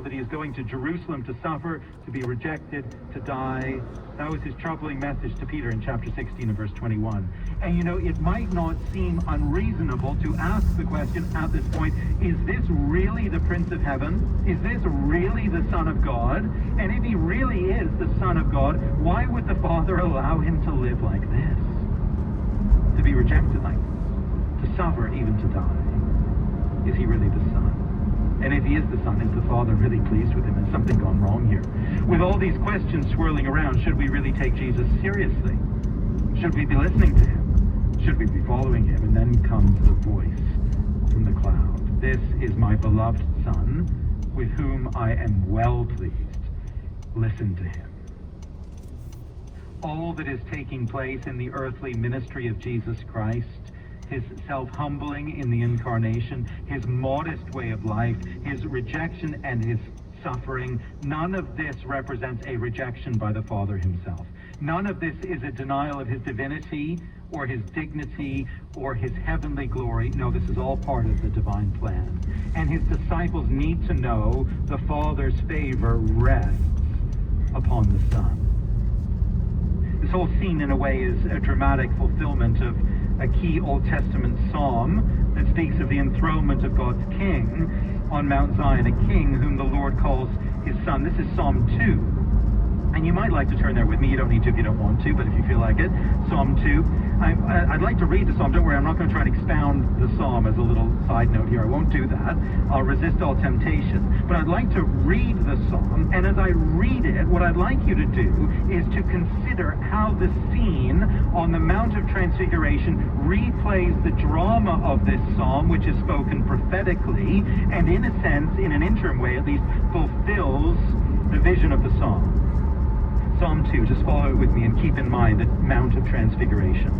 that he is going to Jerusalem to suffer, to be rejected, to die. That was his troubling message to Peter in chapter 16 and verse 21. And you know, it might not seem unreasonable to ask the question at this point, is this really the Prince of Heaven? Is this really the Son of God? And if he really is the Son of God, why would the Father allow him to live like this? To be rejected like this? To suffer, even to die? Is he really the Son? And if he is the Son, is the Father really pleased with him? Has something gone wrong here? With all these questions swirling around, should we really take Jesus seriously? Should we be listening to him? Should we be following him? And then comes the voice from the cloud. This is my beloved Son, with whom I am well pleased. Listen to him. All that is taking place in the earthly ministry of Jesus Christ, his self-humbling in the incarnation, his modest way of life, his rejection and his suffering, none of this represents a rejection by the Father himself. None of this is a denial of his divinity or his dignity or his heavenly glory. No, this is all part of the divine plan. And his disciples need to know the Father's favor rests upon the Son. This whole scene, in a way, is a dramatic fulfillment of a key Old Testament psalm that speaks of the enthronement of God's king on Mount Zion, a king whom the Lord calls his Son. This is Psalm 2. And you might like to turn there with me. You don't need to if you don't want to, but if you feel like it. Psalm 2. I'd like to read the psalm. Don't worry, I'm not going to try and expound the psalm as a little side note here. I won't do that. I'll resist all temptation. But I'd like to read the psalm, and as I read it, what I'd like you to do is to consider how the scene on the Mount of Transfiguration replays the drama of this psalm, which is spoken prophetically, and in a sense, in an interim way at least, fulfills the vision of the psalm. Psalm 2, just follow it with me and keep in mind the Mount of Transfiguration.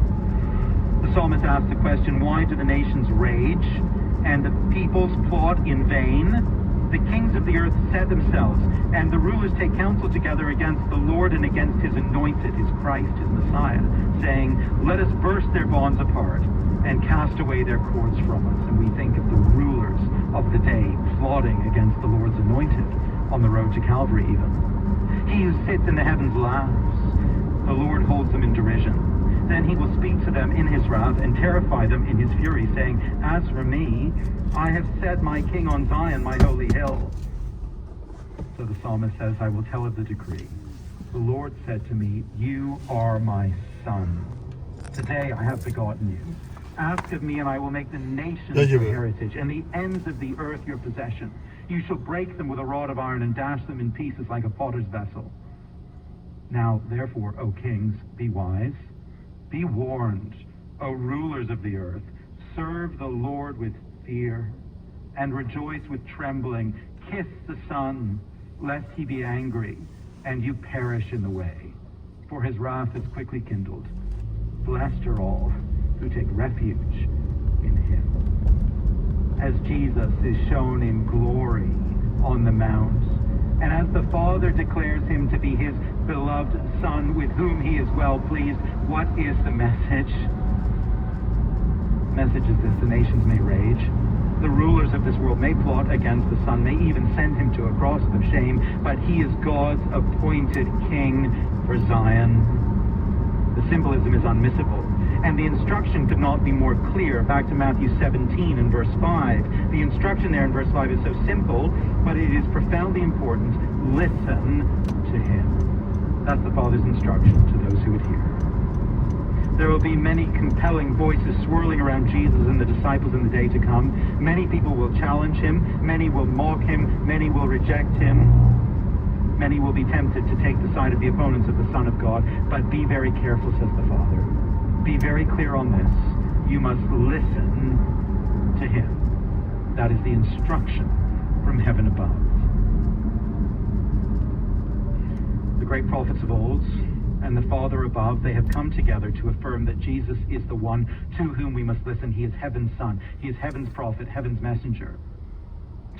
The psalmist asks the question, why do the nations rage and the peoples plot in vain? The kings of the earth set themselves, and the rulers take counsel together against the Lord and against his anointed, his Christ, his Messiah, saying, let us burst their bonds apart and cast away their cords from us. And we think of the rulers of the day plotting against the Lord's anointed on the road to Calvary even. He who sits in the heavens laughs. The Lord holds them in derision. Then he will speak to them in his wrath and terrify them in his fury, saying, as for me, I have set my king on Zion, my holy hill. So the psalmist says, I will tell of the decree. The Lord said to me, you are my son. Today I have begotten you. Ask of me, and I will make the nations your heritage, and the ends of the earth your possession. You shall break them with a rod of iron and dash them in pieces like a potter's vessel. Now, therefore, O kings, be wise. Be warned, O rulers of the earth. Serve the Lord with fear and rejoice with trembling. Kiss the Son, lest he be angry and you perish in the way. For his wrath is quickly kindled. Blessed are all who take refuge in him. As Jesus is shown in glory on the mount, and as the Father declares him to be his beloved Son, with whom he is well pleased, what is the message? The message is this: the nations may rage, the rulers of this world may plot against the Son, may even send him to a cross of shame, but he is God's appointed King for Zion. The symbolism is unmissable. And the instruction could not be more clear. Back to Matthew 17 and verse 5. The instruction there in verse 5 is so simple, but it is profoundly important. Listen to him. That's the Father's instruction to those who would hear. There will be many compelling voices swirling around Jesus and the disciples in the day to come. Many people will challenge him. Many will mock him. Many will reject him. Many will be tempted to take the side of the opponents of the Son of God. But be very careful, says the Father. Be very clear on this. You must listen to him. That is the instruction from heaven above. The great prophets of old and the Father above, they have come together to affirm that Jesus is the one to whom we must listen. He is heaven's Son. He is heaven's prophet, heaven's messenger.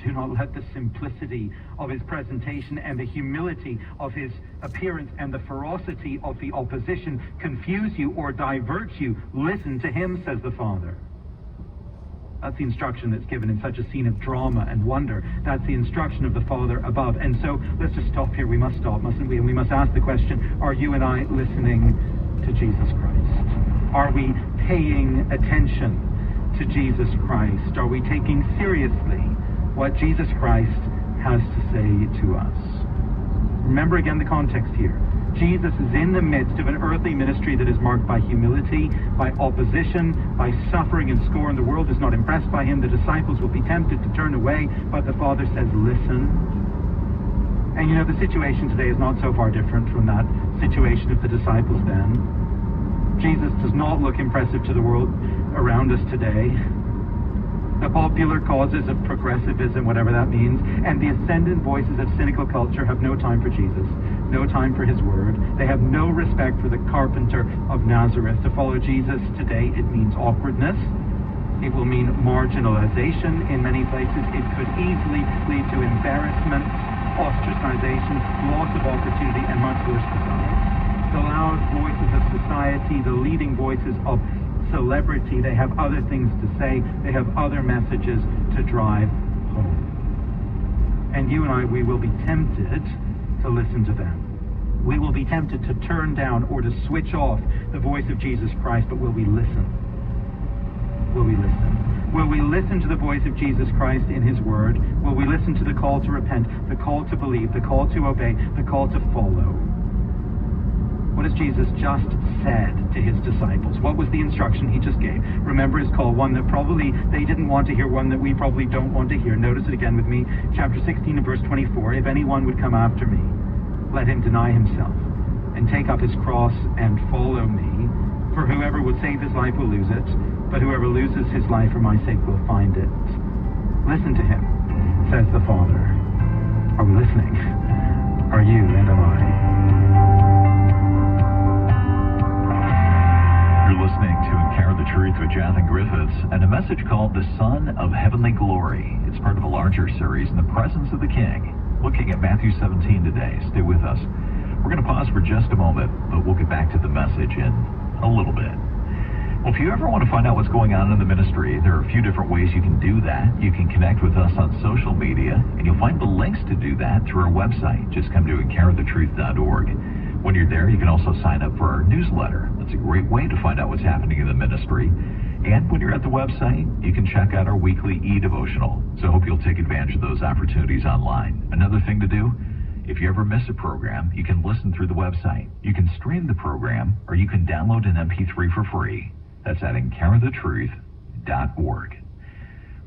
Do not let the simplicity of his presentation and the humility of his appearance and the ferocity of the opposition confuse you or divert you. Listen to him, says the Father. That's the instruction that's given in such a scene of drama and wonder. That's the instruction of the Father above. And so let's just stop here. We must stop, mustn't we? And we must ask the question, are you and I listening to Jesus Christ? Are we paying attention to Jesus Christ? Are we taking seriously what Jesus Christ has to say to us? Remember again the context here. Jesus is in the midst of an earthly ministry that is marked by humility, by opposition, by suffering and scorn. The world is not impressed by him. The disciples will be tempted to turn away, but the Father says, listen. And you know, the situation today is not so far different from that situation of the disciples then. Jesus does not look impressive to the world around us today. The popular causes of progressivism, whatever that means, and the ascendant voices of cynical culture have no time for Jesus, no time for his word. They have no respect for the carpenter of Nazareth. To follow Jesus today, it means awkwardness. It will mean marginalization in many places. It could easily lead to embarrassment, ostracization, loss of opportunity, and much worse besides. The loud voices of society, the leading voices of celebrity, they have other things to say. They have other messages to drive home. And you and I, we will be tempted to listen to them. We will be tempted to turn down or to switch off the voice of Jesus Christ, but will we listen? Will we listen? Will we listen to the voice of Jesus Christ in his word? Will we listen to the call to repent, the call to believe, the call to obey, the call to follow? What has Jesus just said to his disciples? What was the instruction he just gave? Remember his call, one that probably they didn't want to hear, one that we probably don't want to hear. Notice it again with me, chapter 16 and verse 24. If anyone would come after me, let him deny himself and take up his cross and follow me. For whoever will save his life will lose it, but whoever loses his life for my sake will find it. Listen to him, says the Father. Are we listening? Are you and am I? You're listening to Encounter the Truth with Jonathan Griffiths and a message called The Son of Heavenly Glory. It's part of a larger series, In the Presence of the King, looking at Matthew 17 today. Stay with us. We're going to pause for just a moment, but we'll get back to the message in a little bit. Well, if you ever want to find out what's going on in the ministry, there are a few different ways you can do that. You can connect with us on social media, and you'll find the links to do that through our website. Just come to encounterthetruth.org. When you're there, you can also sign up for our newsletter. That's a great way to find out what's happening in the ministry. And when you're at the website, you can check out our weekly e-devotional. So I hope you'll take advantage of those opportunities online. Another thing to do, if you ever miss a program, you can listen through the website. You can stream the program, or you can download an MP3 for free. That's at encounterthetruth.org.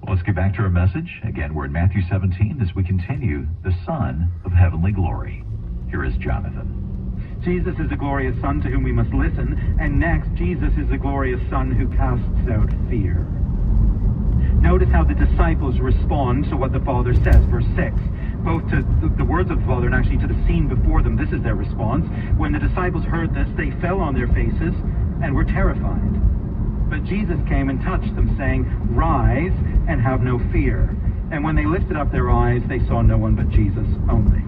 Well, let's get back to our message. Again, we're in Matthew 17 as we continue, the Son of Heavenly Glory. Here is Jonathan. Jesus is a glorious Son to whom we must listen, and next, Jesus is a glorious Son who casts out fear. Notice how the disciples respond to what the Father says, verse 6. Both to the words of the Father and actually to the scene before them. This is their response. When the disciples heard this, they fell on their faces and were terrified. But Jesus came and touched them, saying, "Rise and have no fear." And when they lifted up their eyes, they saw no one but Jesus only.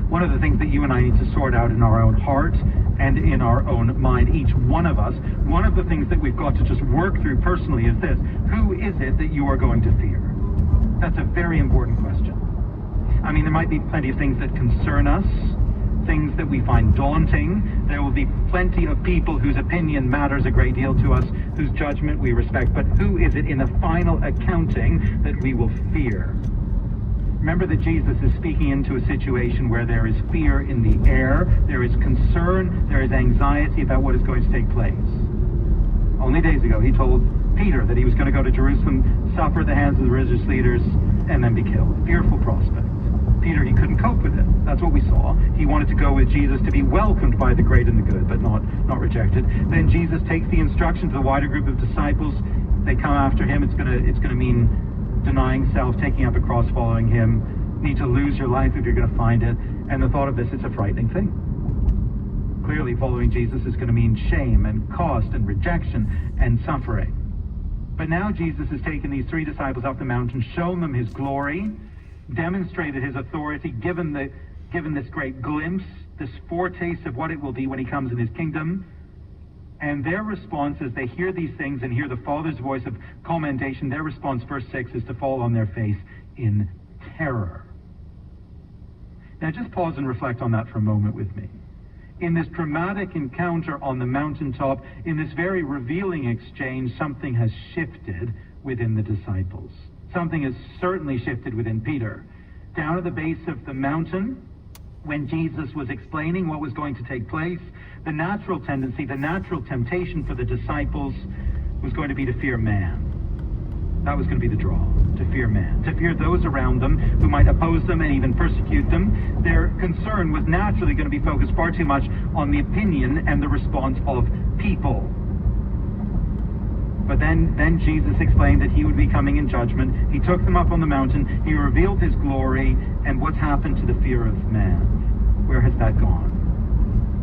One of the things that you and I need to sort out in our own heart and in our own mind, each one of us, one of the things that we've got to just work through personally is this: who is it that you are going to fear? That's a very important question. I mean, there might be plenty of things that concern us, things that we find daunting. There will be plenty of people whose opinion matters a great deal to us, whose judgment we respect. But who is it in the final accounting that we will fear? Remember that Jesus is speaking into a situation where there is fear in the air, there is concern, there is anxiety about what is going to take place. Only days ago, he told Peter that he was going to go to Jerusalem, suffer at the hands of the religious leaders, and then be killed. Fearful prospect. Peter, he couldn't cope with it. That's what we saw. He wanted to go with Jesus to be welcomed by the great and the good, but not rejected. Then Jesus takes the instruction to the wider group of disciples. They come after him. It's gonna mean denying self, taking up a cross, following him. You need to lose your life if you're going to find it. And the thought of this, it's a frightening thing. Clearly, following Jesus is going to mean shame and cost and rejection and suffering. But now Jesus has taken these three disciples up the mountain, shown them his glory, demonstrated his authority, given this great glimpse, this foretaste of what it will be when he comes in his kingdom. And their response as they hear these things and hear the Father's voice of commendation, their response, verse 6, is to fall on their face in terror. Now just pause and reflect on that for a moment with me. In this dramatic encounter on the mountaintop, in this very revealing exchange, something has shifted within the disciples. Something has certainly shifted within Peter. Down at the base of the mountain, when Jesus was explaining what was going to take place, the natural tendency, the natural temptation for the disciples was going to be to fear man. That was going to be the draw, to fear man, to fear those around them who might oppose them and even persecute them. Their concern was naturally going to be focused far too much on the opinion and the response of people. But then Jesus explained that he would be coming in judgment. He took them up on the mountain. He revealed his glory. And what's happened to the fear of man? Where has that gone?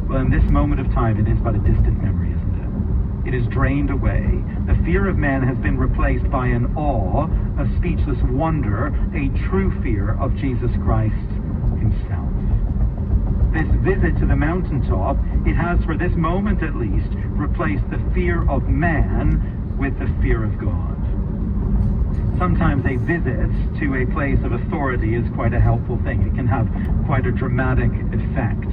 Well, in this moment of time, it is but a distant memory, isn't it? It is drained away. The fear of man has been replaced by an awe, a speechless wonder, a true fear of Jesus Christ himself. This visit to the mountaintop, it has, for this moment at least, replaced the fear of man with the fear of God. Sometimes a visit to a place of authority is quite a helpful thing. It can have quite a dramatic effect.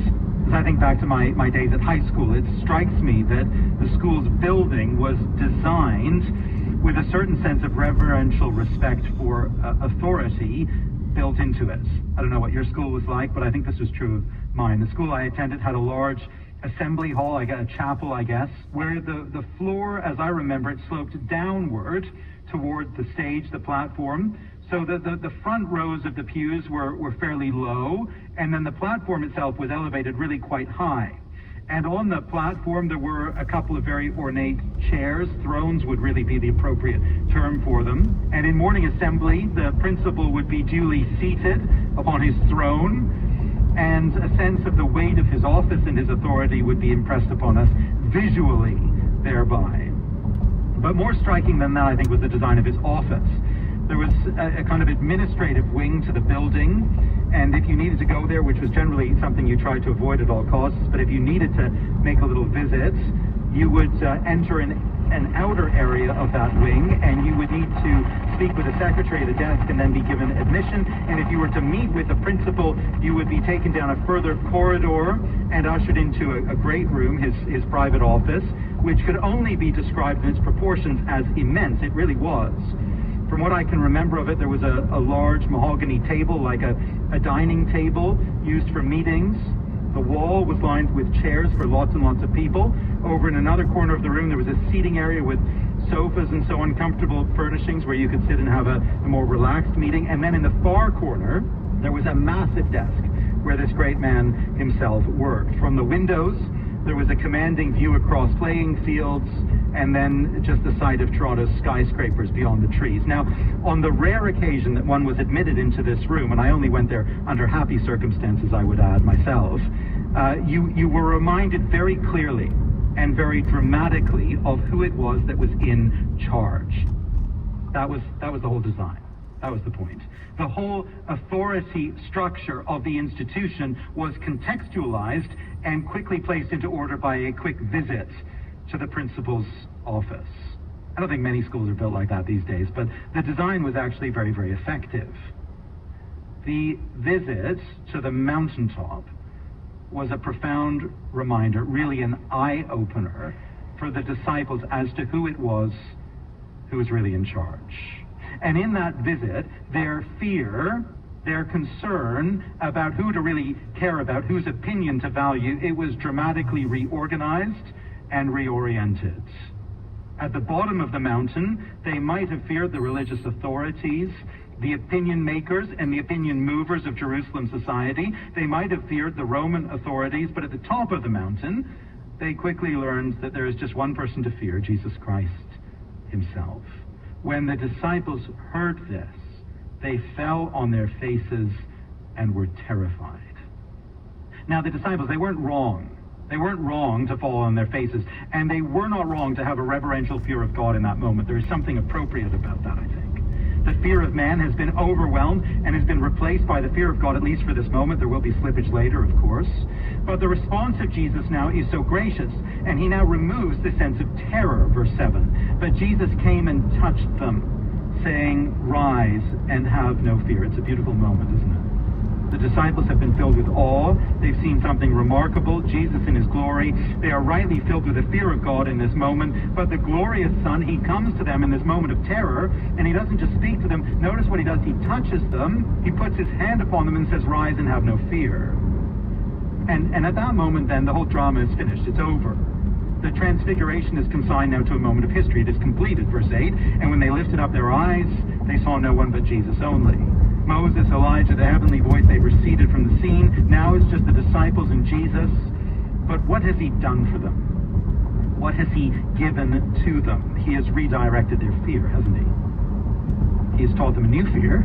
As I think back to my days at high school, it strikes me that the school's building was designed with a certain sense of reverential respect for authority built into it. I don't know what your school was like, but I think this was true of mine. The school I attended had a large assembly hall, a chapel, I guess, where the floor, as I remember it, sloped downward toward the stage, the platform. So the front rows of the pews were fairly low, and then the platform itself was elevated really quite high. And on the platform, there were a couple of very ornate chairs. Thrones would really be the appropriate term for them. And in morning assembly, the principal would be duly seated upon his throne, and a sense of the weight of his office and his authority would be impressed upon us visually thereby. But more striking than that, I think, was the design of his office. There was a kind of administrative wing to the building, and if you needed to go there, which was generally something you tried to avoid at all costs, but if you needed to make a little visit, you would enter an outer area of that wing, and you would need to speak with the secretary at the desk and then be given admission. And if you were to meet with the principal, you would be taken down a further corridor and ushered into a great room, his private office, which could only be described in its proportions as immense. It really was. From what I can remember of it, there was a large mahogany table, like a dining table used for meetings. The wall was lined with chairs for lots and lots of people. Over in another corner of the room, there was a seating area with sofas and so on, comfortable furnishings where you could sit and have a more relaxed meeting. And then in the far corner, there was a massive desk where this great man himself worked. From the windows, there was a commanding view across playing fields, and then just the sight of Toronto's skyscrapers beyond the trees. Now, on the rare occasion that one was admitted into this room, and I only went there under happy circumstances, I would add myself, you were reminded very clearly and very dramatically of who it was that was in charge. That was the whole design. That was the point. The whole authority structure of the institution was contextualized and quickly placed into order by a quick visit to the principal's office. I don't think many schools are built like that these days, but the design was actually very, very effective. The visit to the mountaintop was a profound reminder, really an eye-opener for the disciples as to who it was who was really in charge. And in that visit, their fear, their concern about who to really care about, whose opinion to value, it was dramatically reorganized and reoriented. At the bottom of the mountain, they might have feared the religious authorities, the opinion makers and the opinion movers of Jerusalem society. They might have feared the Roman authorities, but at the top of the mountain, they quickly learned that there is just one person to fear, Jesus Christ himself. When the disciples heard this, they fell on their faces and were terrified. Now, the disciples, they weren't wrong. They weren't wrong to fall on their faces, and they were not wrong to have a reverential fear of God in that moment. There is something appropriate about that, I think. The fear of man has been overwhelmed and has been replaced by the fear of God, at least for this moment. There will be slippage later, of course. But the response of Jesus now is so gracious, and he now removes the sense of terror, verse 7. But Jesus came and touched them, saying, "Rise and have no fear." It's a beautiful moment, isn't it? The disciples have been filled with awe. They've seen something remarkable, Jesus in his glory. They are rightly filled with the fear of God in this moment. But the glorious Son, he comes to them in this moment of terror, and he doesn't just speak to them. Notice what he does. He touches them. He puts his hand upon them and says, "Rise and have no fear." And at that moment, then, the whole drama is finished. It's over. The transfiguration is consigned now to a moment of history. It is completed, verse 8. And when they lifted up their eyes, they saw no one but Jesus only. Moses, Elijah, the heavenly voice, they receded from the scene. Now it's just the disciples and Jesus. But what has he done for them? What has he given to them? He has redirected their fear, hasn't he? He has taught them a new fear,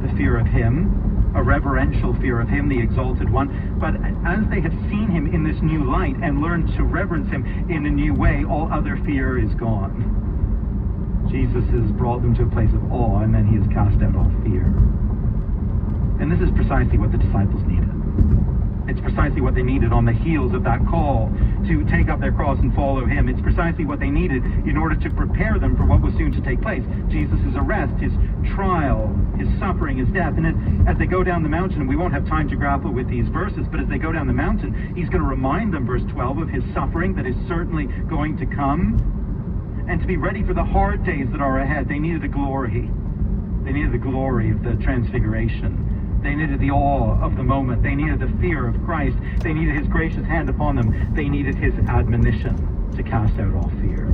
the fear of him, a reverential fear of him, the exalted one. But as they have seen him in this new light and learned to reverence him in a new way, all other fear is gone. Jesus has brought them to a place of awe, and then he has cast out all fear. And this is precisely what the disciples needed. It's precisely what they needed on the heels of that call to take up their cross and follow him. It's precisely what they needed in order to prepare them for what was soon to take place. Jesus' arrest, his trial, his suffering, his death. And as they go down the mountain, and we won't have time to grapple with these verses, but as they go down the mountain, he's going to remind them, verse 12, of his suffering that is certainly going to come. And to be ready for the hard days that are ahead, they needed the glory. They needed the glory of the transfiguration. They needed the awe of the moment. They needed the fear of Christ. They needed his gracious hand upon them. They needed his admonition to cast out all fear.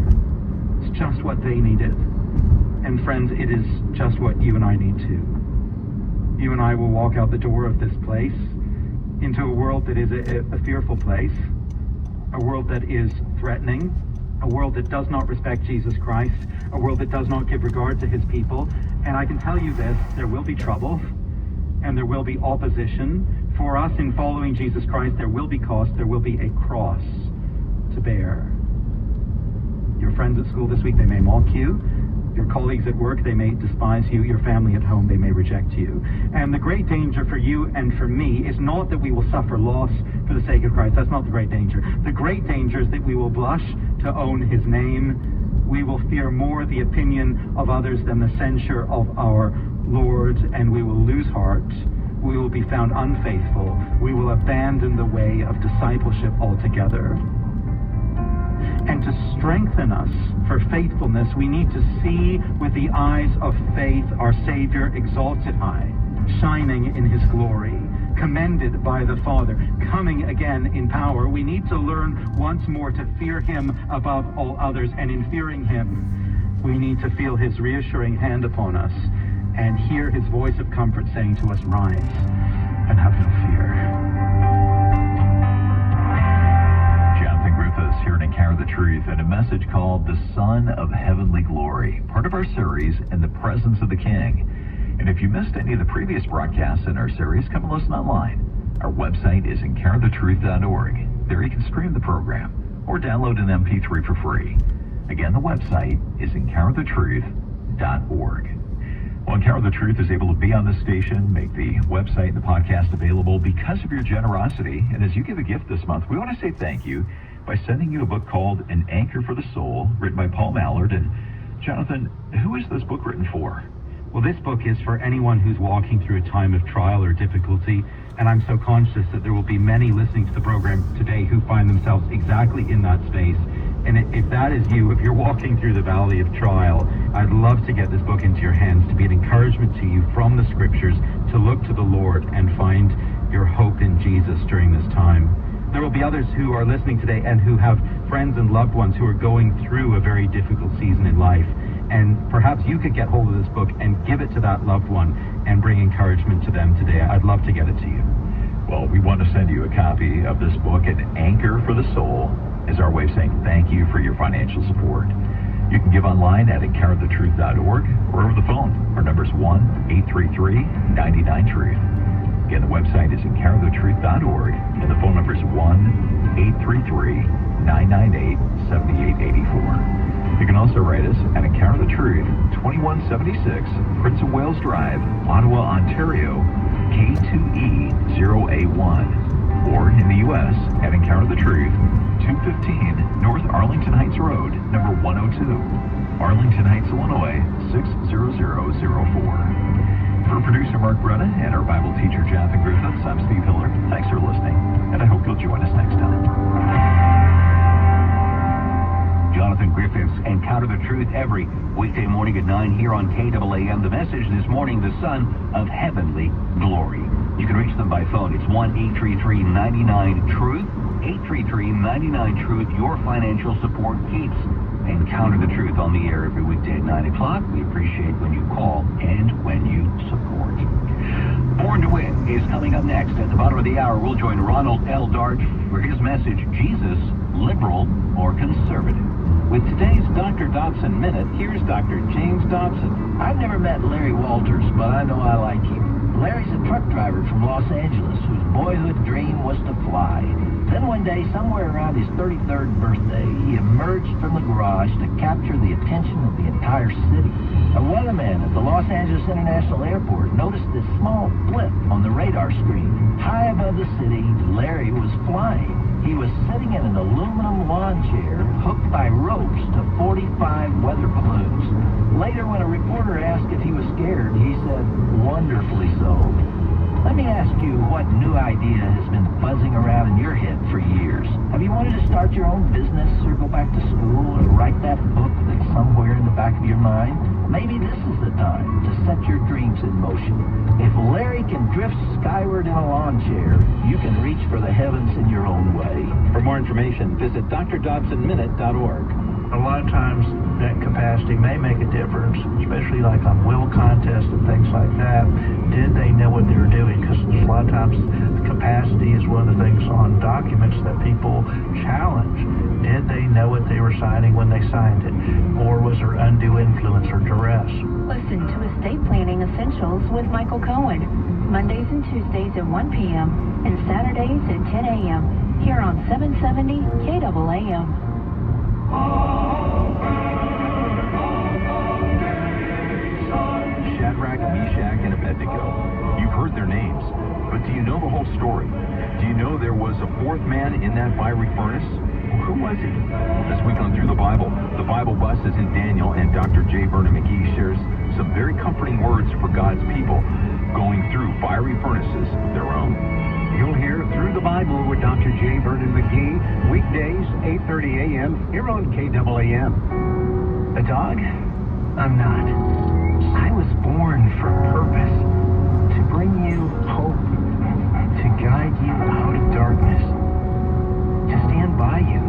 It's just what they needed. And friends, it is just what you and I need too. You and I will walk out the door of this place into a world that is a fearful place, a world that is threatening, a world that does not respect Jesus Christ, a world that does not give regard to his people. And I can tell you this, there will be trouble. And there will be opposition. For us in following Jesus Christ, there will be cost, there will be a cross to bear. Your friends at school this week, they may mock you. Your colleagues at work, they may despise you. Your family at home, they may reject you. And the great danger for you and for me is not that we will suffer loss for the sake of Christ. That's not the great danger. The great danger is that we will blush to own his name. We will fear more the opinion of others than the censure of our Lord, and we will lose heart. We will be found unfaithful. We will abandon the way of discipleship altogether. And to strengthen us for faithfulness, we need to see with the eyes of faith our Savior exalted high, shining in his glory, commended by the Father, coming again in power. We need to learn once more to fear him above all others, and in fearing him, we need to feel his reassuring hand upon us and hear his voice of comfort saying to us, "Rise and have no fear." Jonathan Griffiths here to Encounter the Truth, and a message called The Son of Heavenly Glory, part of our series, In the Presence of the King. And if you missed any of the previous broadcasts in our series, come and listen online. Our website is encounterthetruth.org. There you can stream the program or download an MP3 for free. Again, the website is encounterthetruth.org. Well, Encounter the Truth is able to be on this station, make the website and the podcast available because of your generosity. And as you give a gift this month, we want to say thank you by sending you a book called An Anchor for the Soul, written by Paul Mallard. And Jonathan, who is this book written for? Well, this book is for anyone who's walking through a time of trial or difficulty, and I'm so conscious that there will be many listening to the program today who find themselves exactly in that space. And if that is you, if you're walking through the valley of trial, I'd love to get this book into your hands to be an encouragement to you from the scriptures to look to the Lord and find your hope in Jesus during this time. There will be others who are listening today and who have friends and loved ones who are going through a very difficult season in life. And perhaps you could get hold of this book and give it to that loved one and bring encouragement to them today. I'd love to get it to you. Well, we want to send you a copy of this book, An Anchor for the Soul, as our way of saying thank you for your financial support. You can give online at encounterthetruth.org or over the phone. Our number is 1-833-99-TRUTH. Again, the website is encounterthetruth.org, and the phone number is 1-833-998-7884. You can also write us at Encounter the Truth, 2176 Prince of Wales Drive, Ottawa, Ontario, K2E0A1. Or in the U.S. at Encounter the Truth, 215 North Arlington Heights Road, number 102, Arlington Heights, Illinois, 60004. For producer Mark Brenna and our Bible teacher Jonathan Griffiths, I'm Steve Hiller. Thanks for listening, and I hope you'll join us next time. Jonathan Griffiths, Encounter the Truth every weekday morning at 9 here on KAAM. The message this morning, the Son of Heavenly Glory. You can reach them by phone. It's 1-833-99-TRUTH. 833-99-TRUTH. Your financial support keeps Encounter the Truth on the air every weekday at 9 o'clock. We appreciate when you call and when you support. Born to Win is coming up next. At the bottom of the hour, we'll join Ronald L. Dart for his message, Jesus, Liberal or Conservative. With today's Dr. Dodson Minute, here's Dr. James Dodson. I've never met Larry Walters, but I know I like him. Larry's a truck driver from Los Angeles whose boyhood dream was to fly. Then one day, somewhere around his 33rd birthday, he emerged from the garage to capture the attention of the entire city. A weatherman at the Los Angeles International Airport noticed this small blip on the radar screen. High above the city, Larry was flying. He was sitting in an aluminum lawn chair hooked by ropes to 45 weather balloons. Later, when a reporter asked if he was scared, he said, "Wonderfully so." Let me ask you what new idea has been buzzing around in your head for years. Have you wanted to start your own business or go back to school or write that book that's somewhere in the back of your mind? Maybe this is the time to set your dreams in motion. If Larry can drift skyward in a lawn chair, you can reach for the heavens in your own way. For more information, visit drdodsonminute.org. A lot of times that capacity may make a difference, especially like on will contests and things like that. Did they know what they were doing? Because a lot of times the capacity is one of the things on documents that people challenge. Did they know what they were signing when they signed it? Or was there undue influence or duress? Listen to Estate Planning Essentials with Michael Cohen, Mondays and Tuesdays at 1 p.m. and Saturdays at 10 a.m. here on 770 KAAM. Shadrach, Meshach, and Abednego. You've heard their names, but do you know the whole story? Do you know there was a fourth man in that fiery furnace? Who was he? This week on Through the Bible Bus is in Daniel, and Dr. J. Vernon McGee shares some very comforting words for God's people going through fiery furnaces of their own. You'll hear Through the Bible with Dr. J. Vernon McGee, weekdays, 8:30 a.m. here on KAAM. A dog? I'm not. I was born for purpose. To bring you hope. To guide you out of darkness. To stand by you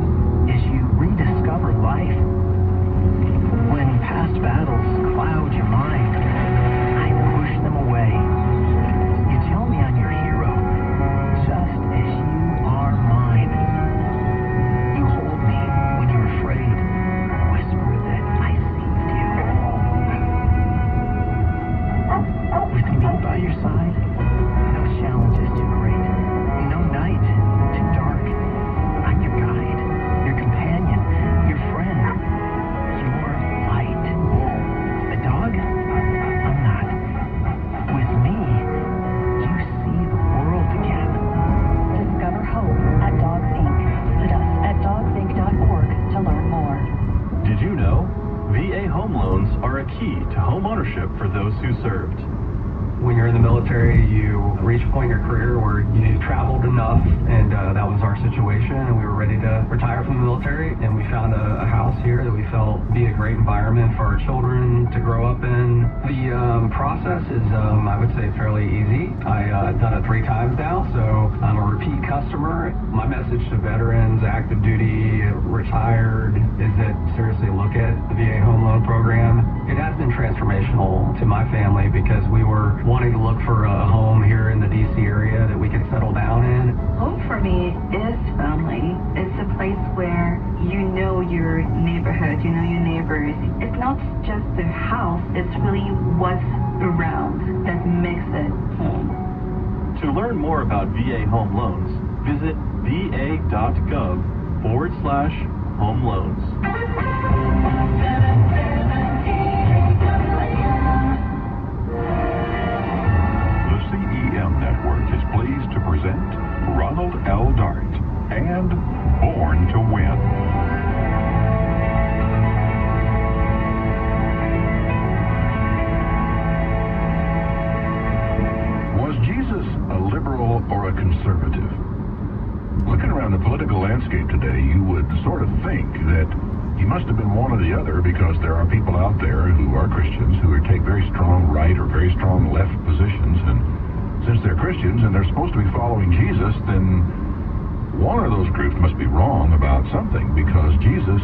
as you rediscover life. When past battles cloud your mind, I push them away. You tell me I'm your hero, just as you are mine. You hold me when you're afraid, whisper that I saved you. With me by your side, no challenge is too great, no night too dark. I'm your guide, your companion, your friend, your light. A dog? I'm not. With me, you see the world again. Discover hope at Dogs Inc. Visit us at dogsinc.org to learn more. Did you know? VA home loans are a key to home ownership for those who served. When you're in the military, you reach a point in your career where you traveled enough, and that was our situation, and we were ready to retire from the military, and we found a house here that we felt would be a great environment for our children to grow up in. The process is, I would say, fairly easy. I've done it 3 times now, so I'm a repeat customer. My message to veterans, active duty, retired, is that seriously look at the VA home loan program. It has been transformational to my family because we were wanting to look for a home here in the DC area that we could settle down in. Home for me is family. It's a place where you know your neighborhood, you know your neighbors. It's not just the house, it's really what's around that makes it home. To learn more about VA home loans, visit va.gov/home loans. The CEM Network is pleased to present Ronald L. Dart and Born to Win. Was Jesus a liberal or a conservative? Looking around the political landscape today, you would sort of think that he must have been one or the other, because there are people out there who are Christians who take very strong right or very strong left positions, and since they're Christians and they're supposed to be following Jesus, then one of those groups must be wrong about something, because Jesus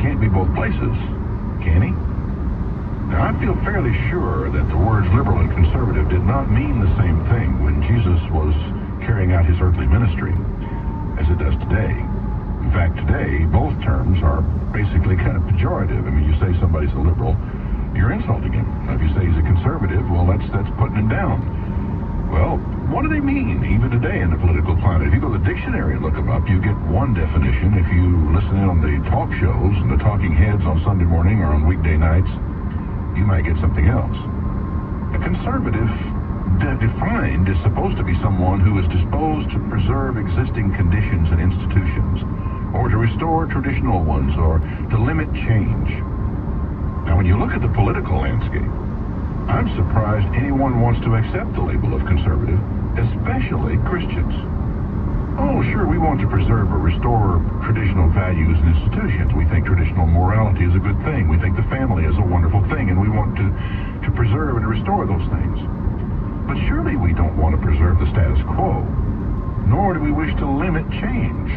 can't be both places, can he? Now, I feel fairly sure that the words liberal and conservative did not mean the same thing when Jesus was carrying out his earthly ministry as it does today. In fact, today, both terms are basically kind of pejorative. I mean, you say somebody's a liberal, you're insulting him. Now, if you say he's a conservative, well, that's putting him down. Well, what do they mean, even today in the political climate? If you go to the dictionary and look them up, you get one definition. If you listen in on the talk shows and the talking heads on Sunday morning or on weekday nights, you might get something else. A conservative, defined, is supposed to be someone who is disposed to preserve existing conditions and institutions, or to restore traditional ones, or to limit change. Now, when you look at the political landscape, I'm surprised anyone wants to accept the label of conservative, especially Christians. Oh, sure, we want to preserve or restore traditional values and institutions. We think traditional morality is a good thing. We think the family is a wonderful thing, and we want to preserve and restore those things. But surely we don't want to preserve the status quo, nor do we wish to limit change.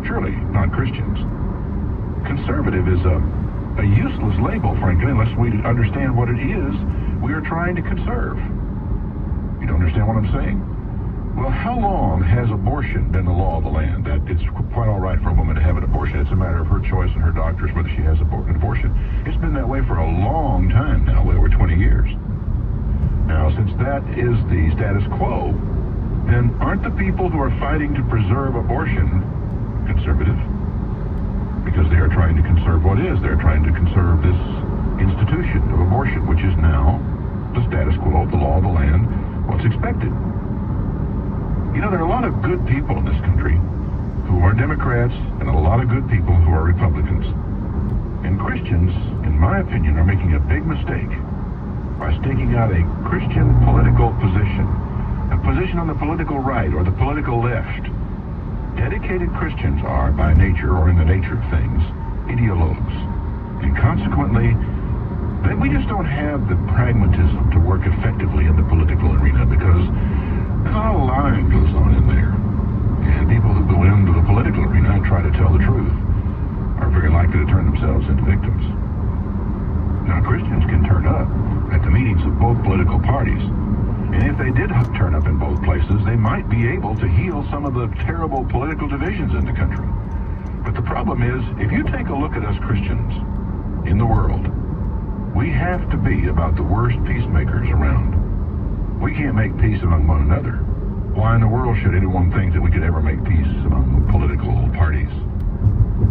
Surely not Christians. Conservative is a useless label, frankly, unless we understand what it is we are trying to conserve. You don't understand what I'm saying? Well, how long has abortion been the law of the land? That it's quite all right for a woman to have an abortion. It's a matter of her choice and her doctors whether she has an abortion. It's been that way for a long time now, way over 20 years. Now, since that is the status quo, then aren't the people who are fighting to preserve abortion conservative? Because they are trying to conserve what is. They're trying to conserve this institution of abortion, which is now the status quo, the law of the land, what's expected. You know, there are a lot of good people in this country who are Democrats and a lot of good people who are Republicans. And Christians, in my opinion, are making a big mistake by staking out a Christian political position, a position on the political right or the political left. Dedicated Christians are, by nature or in the nature of things, ideologues. And consequently, we just don't have the pragmatism to work effectively in the political arena, because there's a lot of lying goes on in there. And people who go into the political arena and try to tell the truth are very likely to turn themselves into victims. Now, Christians can turn up at the meetings of both political parties. And if they did turn up in both places, they might be able to heal some of the terrible political divisions in the country. But the problem is, if you take a look at us Christians in the world, we have to be about the worst peacemakers around. We can't make peace among one another. Why in the world should anyone think that we could ever make peace among political parties?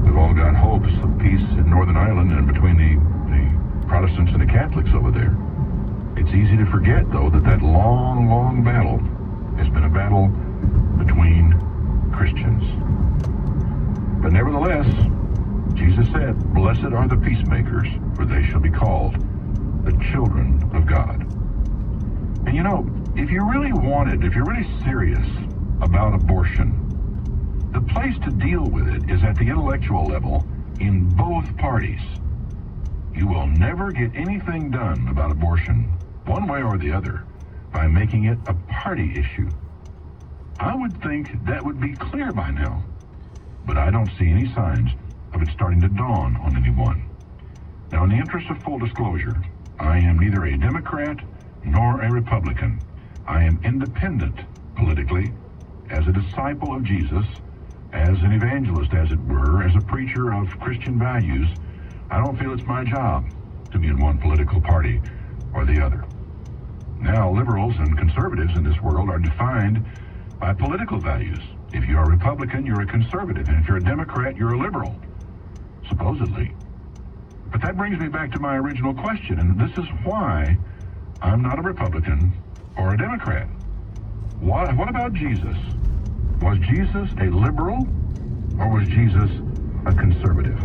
We've all got hopes of peace in Northern Ireland and between the Protestants and the Catholics over there. It's easy to forget, though, that long, long battle has been a battle between Christians. But nevertheless, Jesus said, "Blessed are the peacemakers, for they shall be called the children of God." And you know, if you're really serious about abortion, the place to deal with it is at the intellectual level in both parties. You will never get anything done about abortion, one way or the other, by making it a party issue. I would think that would be clear by now, but I don't see any signs of it starting to dawn on anyone. Now, in the interest of full disclosure, I am neither a Democrat nor a Republican. I am independent politically, as a disciple of Jesus, as an evangelist, as it were, as a preacher of Christian values. I don't feel it's my job to be in one political party or the other. Now, liberals and conservatives in this world are defined by political values. If you're a Republican, you're a conservative, and if you're a Democrat, you're a liberal, supposedly. But that brings me back to my original question, and this is why I'm not a Republican or a Democrat. What about Jesus? Was Jesus a liberal or was Jesus a conservative?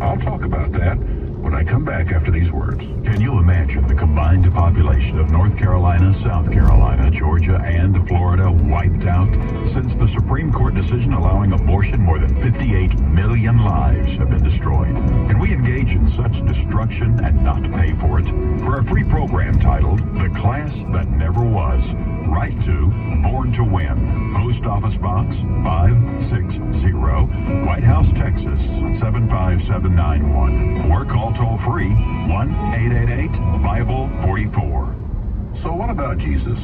I'll talk about that when I come back after these words. Can you imagine the combined population of North Carolina, South Carolina, Georgia, and Florida wiped out? Since the Supreme Court decision allowing abortion, more than 58 million lives have been destroyed. Can we engage in such destruction and not pay for it? For a free program titled The Class That Never Was, write to Born to Win, Post Office Box 560, White House, Texas 75791, or call toll-free 1-888-BIBLE-44. So what about Jesus?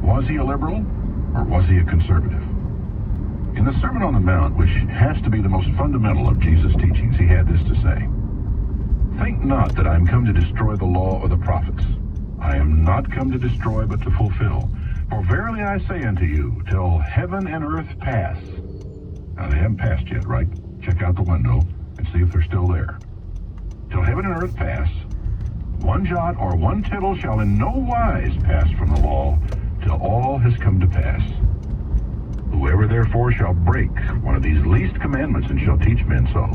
Was he a liberal or was he a conservative? In the Sermon on the Mount, which has to be the most fundamental of Jesus' teachings, he had this to say: "Think not that I am come to destroy the law or the prophets. I am not come to destroy, but to fulfill. For verily I say unto you, till heaven and earth pass." Now they haven't passed yet, right? Check out the window and see if they're still there. "Till heaven and earth pass, one jot or one tittle shall in no wise pass from the law, till all has come to pass. Whoever therefore shall break one of these least commandments and shall teach men so,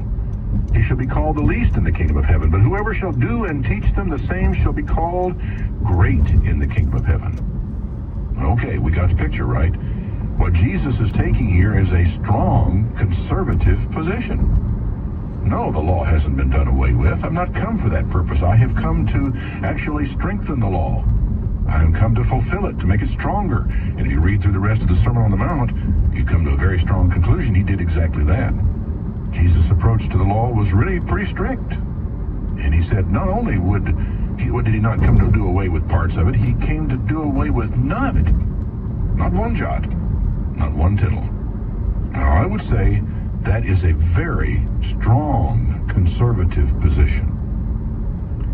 he shall be called the least in the kingdom of heaven. But whoever shall do and teach them, the same shall be called great in the kingdom of heaven." Okay, we got the picture, right? What Jesus is taking here is a strong conservative position. No, the law hasn't been done away with. I've not come for that purpose. I have come to actually strengthen the law. I have come to fulfill it, to make it stronger. And if you read through the rest of the Sermon on the Mount, you come to a very strong conclusion. He did exactly that. Jesus' approach to the law was really pretty strict. And he said not only did he not come to do away with parts of it, he came to do away with none of it. Not one jot, not one tittle. Now, I would say that is a very strong conservative position.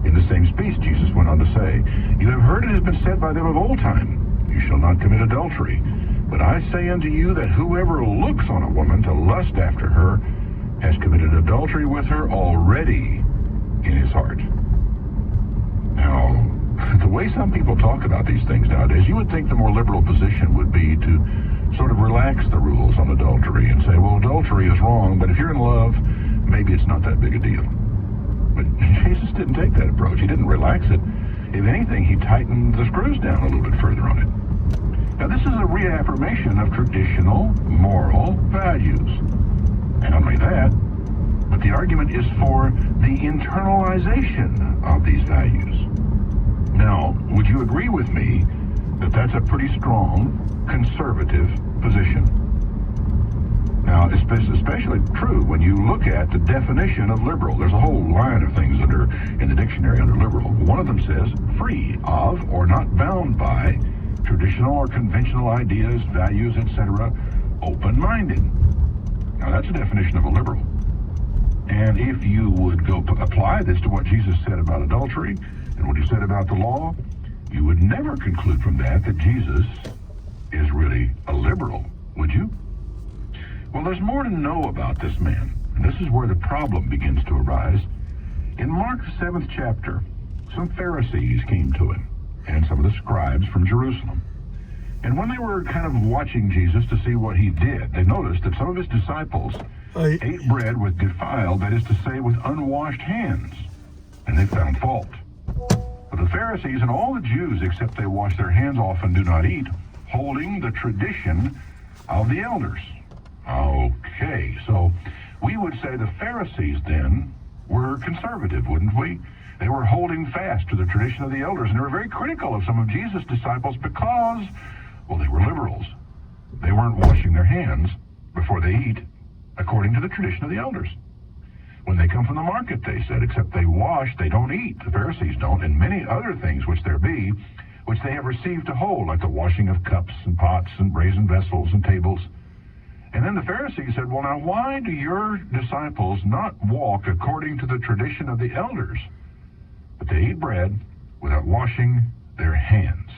In the same speech, Jesus went on to say, "You have heard it has been said by them of old time, you shall not commit adultery. But I say unto you that whoever looks on a woman to lust after her has committed adultery with her already in his heart." Now, the way some people talk about these things nowadays, you would think the more liberal position would be to sort of relax the rules on adultery and say, well, adultery is wrong, but if you're in love, maybe it's not that big a deal. But Jesus didn't take that approach. He didn't relax it. If anything, he tightened the screws down a little bit further on it. Now, this is a reaffirmation of traditional moral values. And not only that, but the argument is for the internalization of these values. Now, would you agree with me that that's a pretty strong conservative position? Now, it's especially true when you look at the definition of liberal. There's a whole line of things that are in the dictionary under liberal. One of them says free of or not bound by traditional or conventional ideas, values, etc., open-minded. Now, that's a definition of a liberal. And if you would go apply this to what Jesus said about adultery and what he said about the law, you would never conclude from that Jesus is really a liberal, would you? Well, there's more to know about this man, and this is where the problem begins to arise. In Mark's 7th chapter, some Pharisees came to him, and some of the scribes from Jerusalem. And when they were kind of watching Jesus to see what he did, they noticed that some of his disciples ate bread with defiled, that is to say, with unwashed hands, and they found fault. But the Pharisees and all the Jews, except they wash their hands off and do not eat, holding the tradition of the elders. Okay, so we would say the Pharisees then were conservative, wouldn't we? They were holding fast to the tradition of the elders, and they were very critical of some of Jesus' disciples because, well, they were liberals. They weren't washing their hands before they eat, according to the tradition of the elders. When they come from the market, they said, except they wash, they don't eat. The Pharisees don't, and many other things which there be, which they have received to hold, like the washing of cups and pots and brazen vessels and tables. And then the Pharisees said, well, now why do your disciples not walk according to the tradition of the elders, but they eat bread without washing their hands?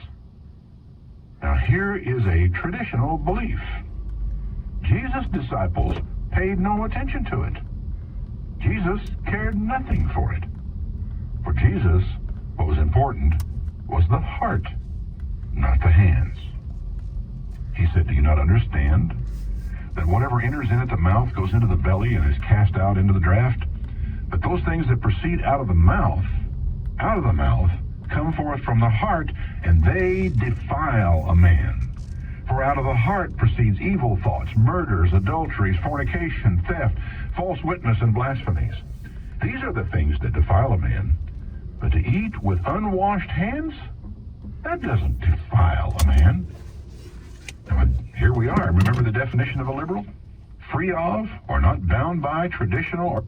Now here is a traditional belief. Jesus' disciples paid no attention to it. Jesus cared nothing for it. For Jesus, what was important was the heart, not the hands. He said, do you not understand that whatever enters in at the mouth goes into the belly and is cast out into the draught? But those things that proceed out of the mouth, come forth from the heart, and they defile a man. For out of the heart proceeds evil thoughts, murders, adulteries, fornication, theft, false witness, and blasphemies. These are the things that defile a man. But to eat with unwashed hands, that doesn't defile a man. Now, here we are. Remember the definition of a liberal? Free of, or not bound by, traditional or